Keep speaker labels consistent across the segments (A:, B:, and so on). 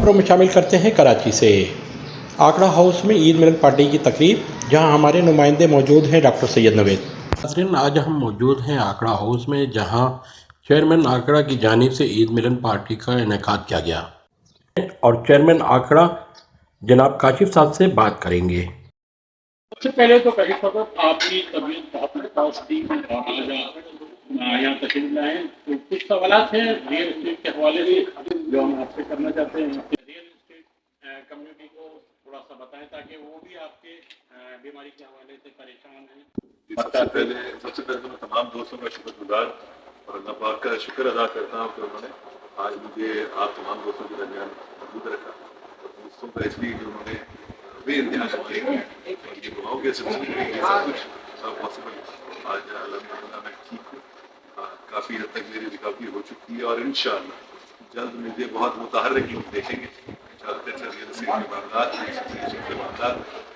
A: خبروں میں شامل کرتے ہیں کراچی سے آکڑا ہاؤس میں عید ملن پارٹی کی تقریب، جہاں ہمارے نمائندے موجود ہیں ڈاکٹر سید نوید۔ ناظرین، آج ہم موجود ہیں آکڑا ہاؤس میں، جہاں چیئرمین آکڑا کی جانب سے عید ملن پارٹی کا انعقاد کیا گیا اور چیئرمین آکڑا جناب کاشف صاحب سے بات کریں گے۔
B: سب سے پہلے تو کاشف صاحب، آپ کی طبیعت بہت ناساز تھی اور آج یہاں تشریف لائے، تو کچھ سوالات ہیں ریئل اسٹیٹ کے حوالے سے جو ہم آپ سے کرنا چاہتے ہیں۔ ریئل اسٹیٹ کمیونٹی کو تھوڑا سا بتائیں تاکہ وہ بھی آپ کے بیماری کے حوالے سے پریشان ہیں۔
C: سب سے پہلے تو میں تمام دوستوں کا شکر گزار اور اللہ پاک کا شکر ادا کرتا ہوں کہ انہوں نے آج مجھے آپ تمام دوستوں کے درمیان موجود رکھا، اور دوستوں کا اس لیے کہ انہوں نے بے انتہا شکریہ کیا اور یہ دعاؤں کے سلسلے میں یہ سب کچھ پاسبل۔ آج الحمدللہ میں ٹھیک ہوں، کافی حد تک میری ریکوری ہو چکی ہے اور انشاءاللہ جلد مجھے بہت متحرک لوگ دیکھیں گے۔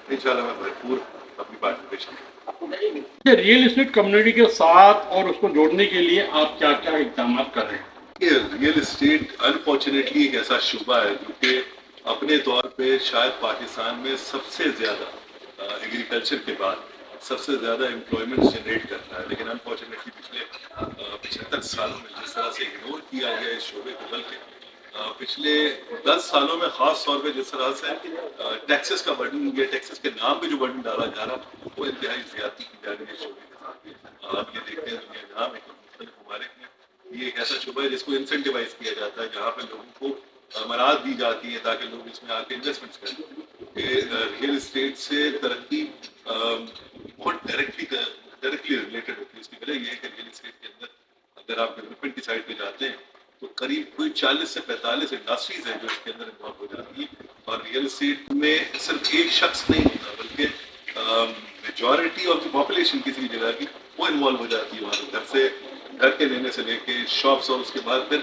C: انشاءاللہ میں بھرپور اپنی پارٹیسپیشن کروں۔
B: ریئل اسٹیٹ کمیونٹی کے ساتھ اور اس کو جوڑنے کے لیے آپ کیا کیا اقدامات کر رہے ہیں؟
C: ریئل اسٹیٹ انفارچونیٹلی ایک ایسا شعبہ ہے جو کہ اپنے طور پہ شاید پاکستان میں سب سے زیادہ ایگریکلچر کے بعد سب سے زیادہ امپلائمنٹ جنریٹ کرتا ہے، لیکن انفارچونیٹلی پچھلے 75 سالوں میں جس طرح سے اگنور کیا گیا اس شعبے کو، بلکہ پچھلے 10 سالوں میں خاص طور پہ جس طرح سے ٹیکسز کا برڈن یا ٹیکسز کے نام پہ جو برڈن ڈالا جا رہا وہ انتہائی زیادتی کی جا رہی ہے شعبے کے ساتھ۔ آپ یہ دیکھتے ہیں دنیا جہاں میں مختلف ممالک میں یہ ایک ایسا شعبہ ہے جس کو انسینٹیوائز کیا جاتا ہے، جہاں پہ لوگوں کو مناد دی جاتی ہے تاکہ لوگ اس میں آ کے انویسٹمنٹس کریں۔ ریئل اسٹیٹ سے ترقی بہت ڈائریکٹلی ریلیٹڈ ہوتی ہے۔ اس کی وجہ یہ ہے کہ ریئل اسٹیٹ کے اندر اگر آپ ڈیولپمنٹ کی سائڈ پہ جاتے ہیں تو قریب کوئی 40 سے 45 انڈسٹریز ہیں جو اس کے اندر انوالو ہو جاتی ہیں، اور ریئل اسٹیٹ میں صرف ایک شخص نہیں ہوتا بلکہ میجورٹی آف دی پاپولیشن کسی بھی جگہ کی وہ انوالو ہو جاتی ہے وہاں، گھر کے لینے سے لے کے شاپس، اور اس کے بعد پھر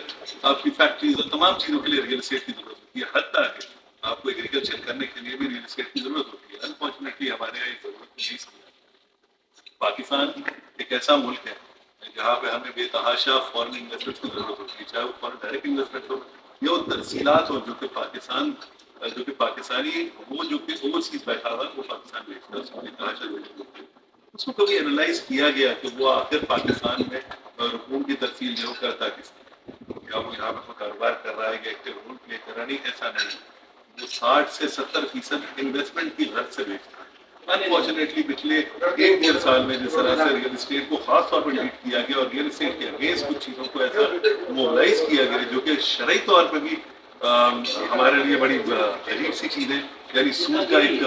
C: آپ کی فیکٹریز اور تمام چیزوں کے لیے ریئل اسٹیٹ کی ضرورت ہوتی ہے، حتیٰ کہ آپ کو ایگریکلچر کرنے کے لیے بھی ریئل اسٹیٹ کی ضرورت ہوتی ہے۔ انفارچونیٹلی ہمارے یہاں یہ ضرورت نہیں ہے۔ پاکستان ایک ایسا ملک ہے جہاں پہ ہمیں بے تحاشا فارن انویسٹمنٹ کی ضرورت ہوتی ہے، چاہے وہ فارن ڈائریکٹ انویسٹمنٹ ہو یا وہ ترسیلات ہو، جو کہ پاکستانی وہ جو کہ اوورسیز بیٹھا ہوا وہ پاکستان بیچتا ہے، اس کو بے تحاشا ضرورت ہوتی ہے۔ اس کو کبھی اینالائز کیا گیا کہ وہ آخر پاکستان میں رقوم کی ترسیل جو کرتا کس یا وہ یہاں پہ کاروبار کر رہا ہے کہ ایکٹیو رول پلے کر رہا نہیں، ایسا نہیں۔ وہ 60 سے 70% انویسٹمنٹ کی غرض سے بیچتا ہے۔ انفارچونیٹلی پچھلے 1-1.5 سال میں جس طرح سے ریئل اسٹیٹ کو خاص طور پر ٹریٹ کیا گیا اور ریئل اسٹیٹ کے اگینسٹ کچھ چیزوں کو ایسا موبلائز کیا گیا جو کہ شرعی طور پہ بھی ہمارے لیے بڑی عجیب سی چیز ہے، یعنی سود کا ایک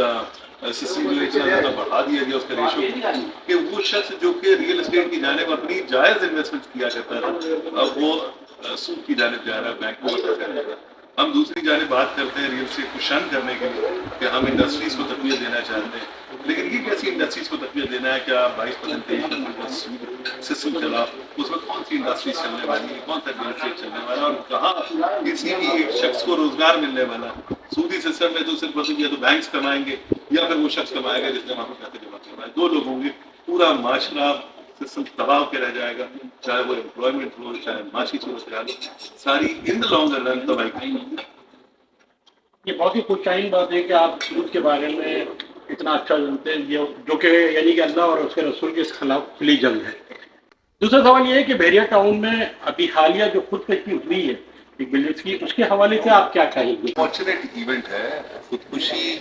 C: سسٹم جو اتنا زیادہ بڑھا دیا گیا اس کا ریشو، کہ وہ شخص جو کہ ریئل اسٹیٹ کی جانب اپنی جائز انویسٹمنٹ کیا کرتا تھا اب وہ سود کی جانب جا رہا ہے، بینکوں میں پیسہ لے رہا ہے۔ ہم دوسری جانب بات کرتے ہیں ریئل اسٹیٹ کو شن کرنے کے لیے کہ ہم انڈسٹریز کو تقویت دینا چاہتے ہیں، لیکن یہ کیسی انڈسٹریز کو تقویت دینا ہے؟ کیا 22% سود سسٹم چلا، اس میں کون سی انڈسٹریز چلنے والی ہے، کون سا ریئل اسٹیٹ چلنے والا ہے، اور کہاں کسی بھی ایک شخص کو روزگار ملنے والا ہے؟ سودی سسٹم میں تو صرف یا تو بینکس کمائیں گے یا پھر وہ شخص کمائے گا جس نے وہاں پہ پیسے جمع کروائے، دو لوگ ہوں گے، پورا معاشرہ سسٹم تباہ کے رہ جائے گا، چاہے وہ امپلائمنٹ ہو چاہے معاشی صورتحال ہو، ساری ان دا لانگ رن تباہی کریں گے۔
B: یہ بہت ہی خوش آئند بات ہے کہ آپ سود کے بارے میں اتنا اچھا جانتے ہیں، جو کہ یعنی کہ اللہ اور اس کے رسول کے خلاف کھلی جنگ ہے۔ دوسرا سوال یہ ہے کہ بحریہ ٹاؤن میں ابھی حالیہ جو خودکشی ہوئی ہے ایک بلڈرز کی، اس کے حوالے سے آپ کیا کہیں گے؟
C: فارچونیٹ ایونٹ ہے، خودکشی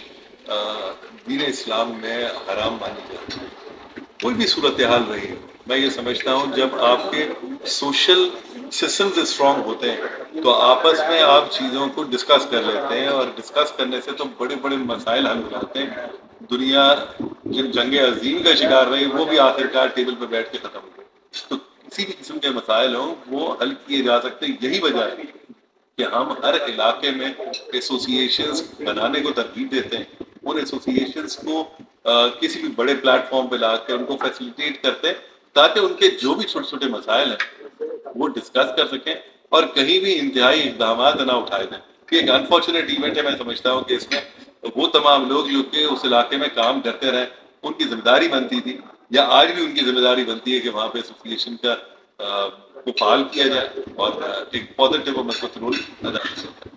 C: دین اسلام میں حرام مانی جاتی ہے، کوئی بھی صورتحال رہی ہے۔ میں یہ سمجھتا ہوں جب آپ کے سوشل سسٹمز اسٹرانگ ہوتے ہیں تو آپس میں آپ چیزوں کو ڈسکس کر لیتے ہیں، اور ڈسکس کرنے سے تو بڑے بڑے مسائل حل ہو جاتے ہیں۔ دنیا جن جنگ عظیم کا شکار رہی وہ بھی آخرکار ٹیبل پہ بیٹھ کے ختم ہو گئی۔ تو کسی بھی قسم کے مسائل ہوں وہ حل کیے جا سکتے ہیں، یہی وجہ ہے کہ ہم ہر علاقے میں ایسوسیشنز بنانے کو ترغیب دیتے ہیں، ان ایسوسیشنز کو کسی بھی بڑے پلیٹ فارم پہ لا کے ان کو فیسیلیٹیٹ کرتے ہیں تاکہ ان کے جو بھی چھوٹے چھوٹے مسائل ہیں وہ ڈسکس کر سکیں اور کہیں بھی انتہائی اقدامات نہ اٹھائے جائیں۔ یہ ایک انفارچونیٹ ایونٹ ہے، میں سمجھتا ہوں کہ اس میں وہ تمام لوگ جو کہ اس علاقے میں کام کرتے رہے ان کی ذمہ داری بنتی تھی، یا آج بھی ان کی ذمہ داری بنتی ہے کہ وہاں پہ ایسوسیشن کا کو فعال کیا جائے اور ایک پازیٹیو اور مثبت رول ادا کیا جائے۔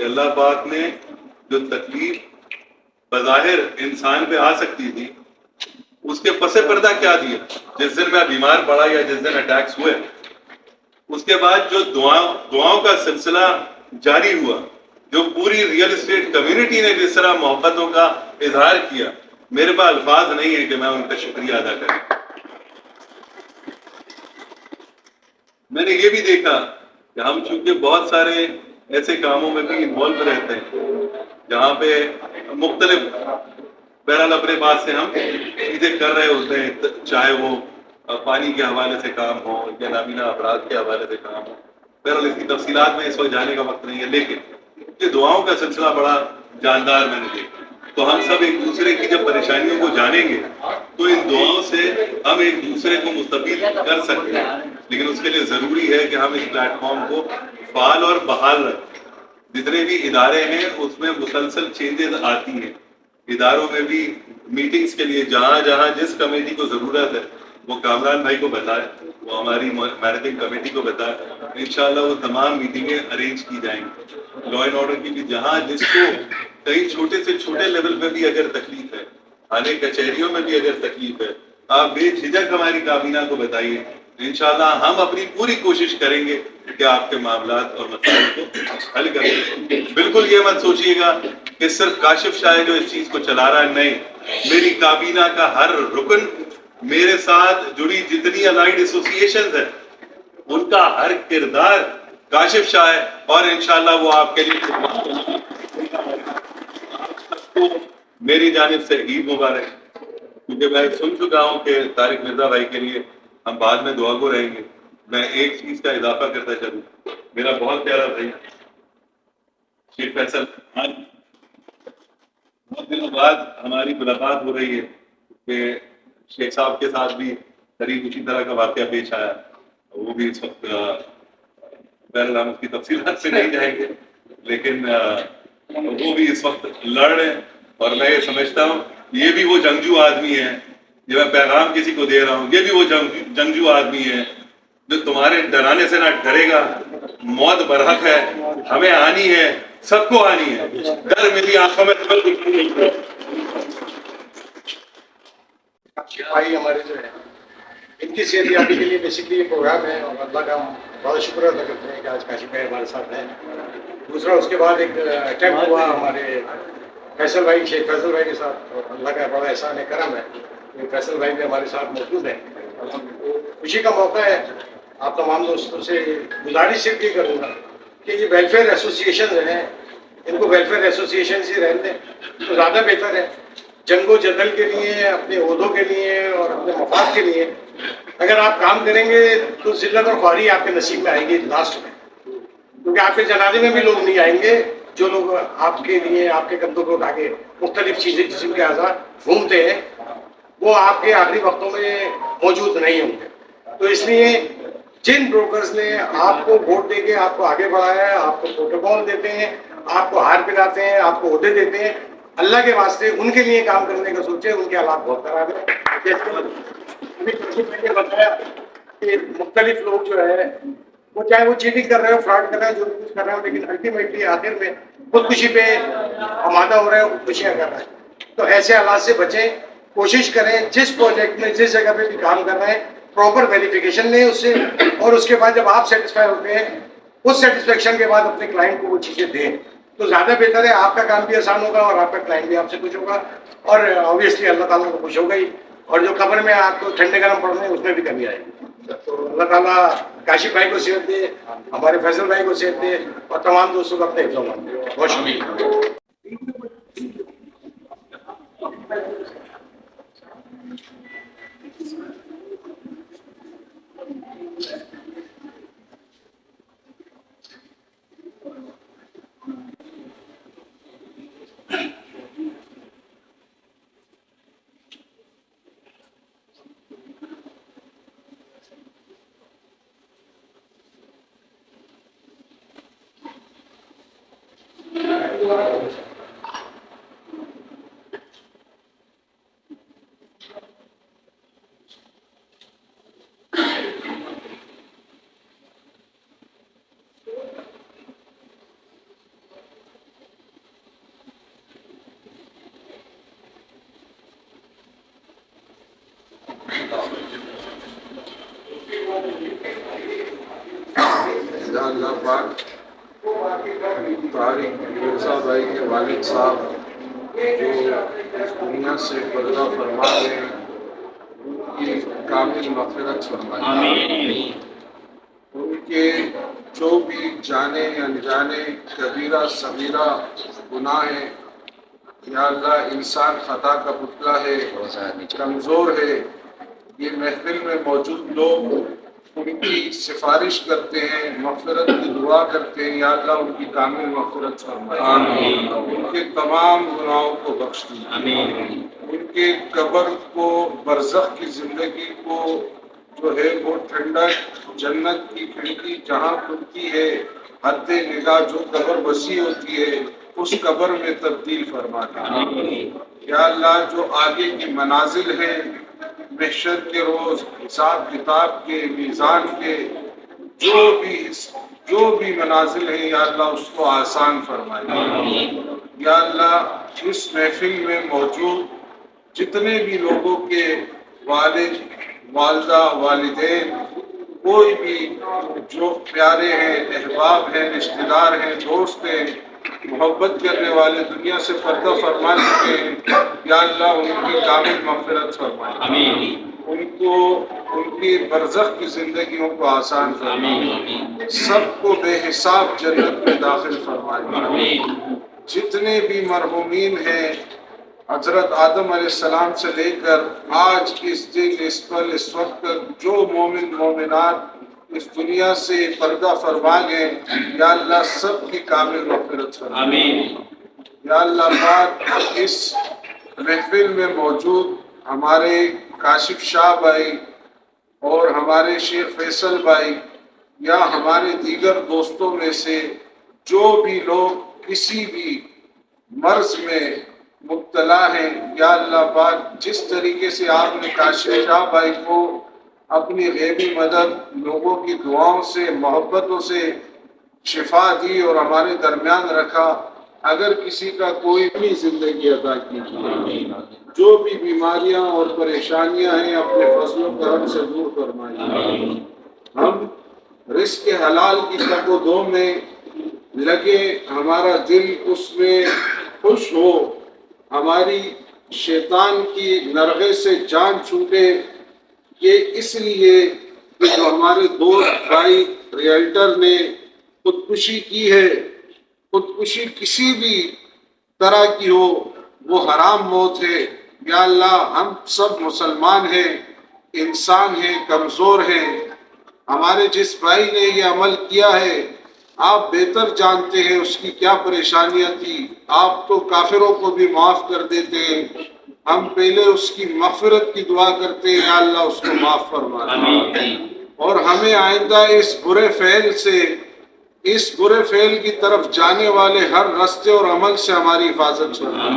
C: کہ اللہ پاک نے جو تکلیف بظاہر انسان پہ آ سکتی تھی اس کے پس پردہ کیا دیا. جس دن میں بیمار پڑا یا جس دن اٹیکس ہوئے اس کے بعد جو دعاؤں کا سلسلہ جاری ہوا, جو پوری ریئل اسٹیٹ کمیونٹی نے جس طرح محبتوں کا اظہار کیا, میرے پاس الفاظ نہیں ہے کہ میں ان کا شکریہ ادا کروں. میں نے یہ بھی دیکھا کہ ہم چونکہ بہت سارے ایسے کاموں میں بھی انوالو رہتے ہیں جہاں پہ مختلف بہرحال اپنے پاس سے ہم چیزیں کر رہے ہوتے ہیں, چاہے وہ پانی کے حوالے سے کام ہو یا نابینا افراد کے حوالے سے کام ہو. بہرحال اس کی تفصیلات میں اس وقت جانے کا وقت نہیں ہے, لیکن یہ دعاؤں کا سلسلہ بڑا جاندار میں نے دیکھا. تو ہم سب ایک دوسرے کی جب پریشانیوں کو جانیں گے تو ان دعاؤں سے ہم ایک دوسرے کو مستفید کر سکتے ہیں, لیکن اس کے لیے ضروری ہے کہ ہم اس پلیٹ فارم کو فعال اور بحال رکھیں. جتنے بھی ادارے ہیں اس میں مسلسل چینجز آتی ہیں. اداروں میں بھی میٹنگز کے لیے جہاں جہاں جس کمیٹی کو ضرورت ہے وہ کامران بھائی کو بتائے, وہ ہماری مینیجنگ کمیٹی کو بتائے. انشاءاللہ وہ تمام میٹنگیں ارینج کی جائیں گی. لا اینڈ آرڈر کی بھی جہاں جس کو کئی چھوٹے سے چھوٹے لیول پہ بھی اگر تکلیف ہے, تھانے کچہریوں میں بھی اگر تکلیف ہے, آپ بے جھجک ہماری کابینہ کو بتائیے. انشاءاللہ ہم اپنی پوری کوشش کریں گے کہ آپ کے معاملات اور مسائل کو حل کریں. بالکل یہ مت سوچیے گا کہ صرف کاشف شاہ جو اس چیز کو چلا رہا ہے, نہیں, میری کابینہ کا ہر رکن, میرے ساتھ جڑی جتنی الائڈ ایسوسیشنز ہیں ان کا ہر کردار کاشف شاہ ہے, اور انشاءاللہ وہ آپ کے لیے میری جانب سے عید مبارک. کیونکہ میں سن چکا ہوں کہ طارق مرزا بھائی کے لیے ہم بعد میں دعا گو رہیں گے. میں ایک چیز کا اضافہ کرتا چلوں, میرا بہت پیارا بھائی شیخ فیصل, آج بہت دنوں بعد ہماری ملاقات ہو رہی ہے کہ شیخ صاحب کے ساتھ بھی قریب اسی طرح کا واقعہ پیش آیا. وہ بھی اس وقت بہرحال ہم اس کی تفصیلات سے نہیں جائیں گے, لیکن وہ بھی اس وقت لڑ رہے ہیں. اور میں یہ سمجھتا ہوں یہ بھی وہ جنگجو آدمی ہے, یہ میں پیغام کسی کو دے رہا ہوں, یہ بھی وہ جنگجو آدمی ہے جو تمہارے ڈرانے سے نہ ڈرے گا. موت برحق ہے, ہمیں آنی ہے, سب کو آنی ہے. ڈر میری آنکھوں میں
D: بھائی ہمارے جو ہے ان کی صحت یابی کے لیے بیسکلی یہ پروگرام ہے, اور اللہ کا ہم بہت شکر ادا کرتے ہیں کہ آج کاشف بھائی ہمارے ساتھ ہیں. دوسرا اس کے بعد ایک اٹیمپٹ ہوا ہمارے فیصل بھائی, شیخ فیصل بھائی کے ساتھ, اور اللہ کا بڑا احسان ہے, کرم ہے کہ فیصل بھائی بھی ہمارے ساتھ موجود ہیں. خوشی کا موقع ہے. آپ تمام دوستوں سے گزارش صرف یہ کروں گا کہ یہ ویلفیئر ایسوسیشن ہیں, ان کو ویلفیئر ایسوسیشن سے رہنے دیں تو زیادہ بہتر ہے. جنگ و جدل کے لیے, اپنے عہدوں کے لیے اور اپنے مفاد کے لیے اگر آپ کام کریں گے تو ذلت اور خواری آپ کے نصیب میں آئے گی لاسٹ میں, کیونکہ آپ کے جنازے میں بھی لوگ نہیں آئیں گے. جو لوگ آپ کے لیے آپ کے کندھوں کو اٹھا کے مختلف چیزیں جسم کے اعضاء گھومتے ہیں وہ آپ کے آخری وقتوں میں موجود نہیں ہوں گے. تو اس لیے جن بروکرز نے آپ کو ووٹ دے کے آپ کو آگے بڑھایا ہے, آپ کو پروٹوکول دیتے ہیں, آپ کو ہار پلاتے ہیں, آپ کو عہدے دیتے ہیں, اللہ کے واسطے ان کے لیے کام کرنے کا سوچیں. ان کے حالات بہت خراب ہیں. جیسے میں نے بتایا کہ مختلف لوگ جو ہے وہ چاہے وہ چیٹنگ کر رہے ہو, فراڈ کر رہے ہیں, جو بھی کچھ کر رہے ہو, لیکن الٹیمیٹلی آخر میں خودکشی پہ آمادہ ہو رہے ہیں, خودکشیاں کر رہے ہیں. تو ایسے حالات سے بچیں. کوشش کریں جس پروجیکٹ میں جس جگہ پہ بھی کام کر رہے ہیں پراپر ویریفیکیشن لیں اس سے, اور اس کے بعد جب آپ سیٹسفائی ہوتے ہیں اس سیٹسفیکشن کے بعد اپنے کلائنٹ کو وہ چیزیں دیں تو زیادہ بہتر ہے. آپ کا کام بھی آسان ہوگا اور آپ کا کلائنٹ بھی آپ سے خوش ہوگا, اور آبویسلی اللہ تعالیٰ کو خوش ہوگا ہی. اور جو خبر میں آپ کو ٹھنڈے گرم پڑنے اس میں بھی کمی آئے گی. تو اللہ تعالیٰ کاشف بھائی کو صحت دے, ہمارے فیصل بھائی کو صحت دے, اور تمام دوستوں کو اپنے حفظ دے. بہت شکریہ.
E: طارق مرزا بھائی کے والد صاحب جو اس دنیا سے پردہ فرما گئے، ان کی کامل مغفرت فرمائے. ان کے جو بھی جانے انجانے کبیرہ صغیرہ گناہ ہیں، یا اللہ انسان خطا کا پتلا ہے، کمزور ہے، یہ محفل میں موجود لوگ ان کی سفارش کرتے ہیں، مغفرت کی دعا کرتے ہیں، یا اللہ ان کی کامل مغفرت فرمائے، ان کے تمام گناہوں کو بخش دیجیے، ان کے قبر کو، برزخ کی زندگی کو جو ہے وہ ٹھنڈک، جنت کی کھڑکی جہاں کھلتی ہے، حد نگاہ جو قبر وسیع ہوتی ہے اس قبر میں تبدیل فرما دے. یا اللہ جو آگے کی منازل ہیں، محشر کے روز، حساب کتاب کے، میزان کے، جو بھی منازل ہیں، یا اللہ اس کو آسان فرمائے. یا اللہ اس محفل میں موجود جتنے بھی لوگوں کے والد، والدہ، والدین، کوئی بھی جو پیارے ہیں، احباب ہیں، رشتہ دار ہیں، دوست ہیں، محبت کرنے والے دنیا سے پردہ فرما چکے ہیں، یا اللہ ان کی کامل مغفرت فرمائے، ان کو ان کی برزخ کی زندگیوں کو آسان فرمائے، سب کو بے حساب جنت میں داخل فرمائے. جتنے بھی مرحومین ہیں حضرت آدم علیہ السلام سے لے کر آج اس دن، اس پل، اس وقت تک جو مومن مومنات اس دنیا سے پردہ فرما گئے، یا اللہ سب کی کامل مغفرت فرما. یا اللہ پاک اس محفل میں موجود ہمارے کاشف شاہ بھائی اور ہمارے شیخ فیصل بھائی یا ہمارے دیگر دوستوں میں سے جو بھی لوگ کسی بھی مرض میں مبتلا ہیں، یا اللہ پاک جس طریقے سے آپ نے کاشف شاہ بھائی کو اپنی غیبی مدد، لوگوں کی دعاؤں سے، محبتوں سے شفا دی اور ہمارے درمیان رکھا، اگر کسی کا کوئی بھی زندگی عطا کیجیے، جو بھی بیماریاں اور پریشانیاں ہیں اپنے فضل و کرم سے دور فرمائیے. ہم رزق حلال کی تگ و دو میں لگے، ہمارا دل اس میں خوش ہو، ہماری شیطان کی نرغے سے جان چھوٹے. یہ اس لیے کہ جو ہمارے دوست بھائی ریئلٹر نے خودکشی کی ہے، خودکشی کسی بھی طرح کی ہو وہ حرام موت ہے. یا اللہ ہم سب مسلمان ہیں، انسان ہیں، کمزور ہیں. ہمارے جس بھائی نے یہ عمل کیا ہے آپ بہتر جانتے ہیں اس کی کیا پریشانیاں تھی. آپ تو کافروں کو بھی معاف کر دیتے ہیں، ہم پہلے اس کی مغفرت کی دعا کرتے ہیں، یا اللہ اس کو معاف فرما دے، اور ہمیں آئندہ اس برے فعل سے، اس برے فعل کی طرف جانے والے ہر رستے اور عمل سے ہماری حفاظت فرما.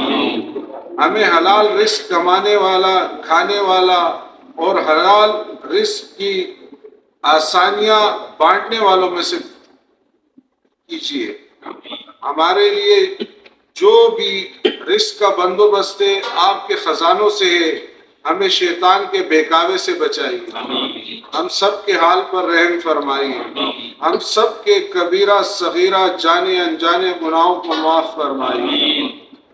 E: ہمیں حلال رزق کمانے والا، کھانے والا اور حلال رزق کی آسانیاں بانٹنے والوں میں سے کیجیے. ہمارے لیے جو بھی رزق کا بندوبست ہے آپ کے خزانوں سے ہے، ہمیں شیطان کے بہکاوے سے بچائیے، ہم سب کے حال پر رحم فرمائیے، ہم سب کے کبیرہ صغیرہ جانے انجانے گناہوں کو معاف فرمائیے.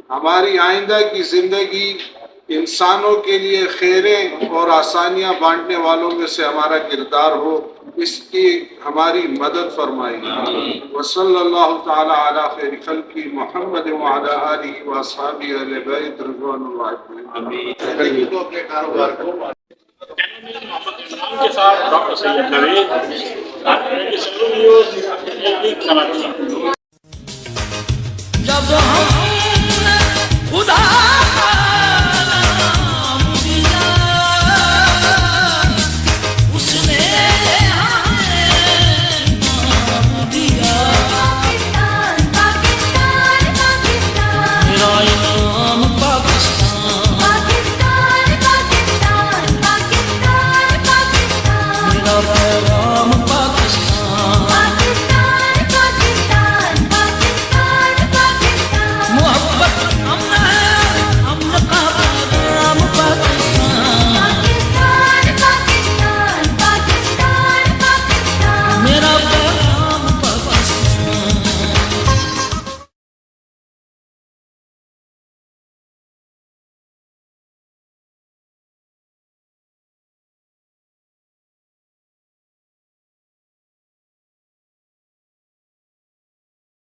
E: ہماری آئندہ کی زندگی انسانوں کے لیے خیریں اور آسانیاں بانٹنے والوں میں سے ہمارا کردار ہو، اس کی ہماری مدد فرمائیے. وصلی اللہ تعالی علی خیر خلق محمد وعلی آلہ واصحابہ اہل بیت رضوان اللہ علیہم.
D: تو اپنے کاروبار کو
B: کے ساتھ ڈاکٹر سید نوید، کراچی.
F: جب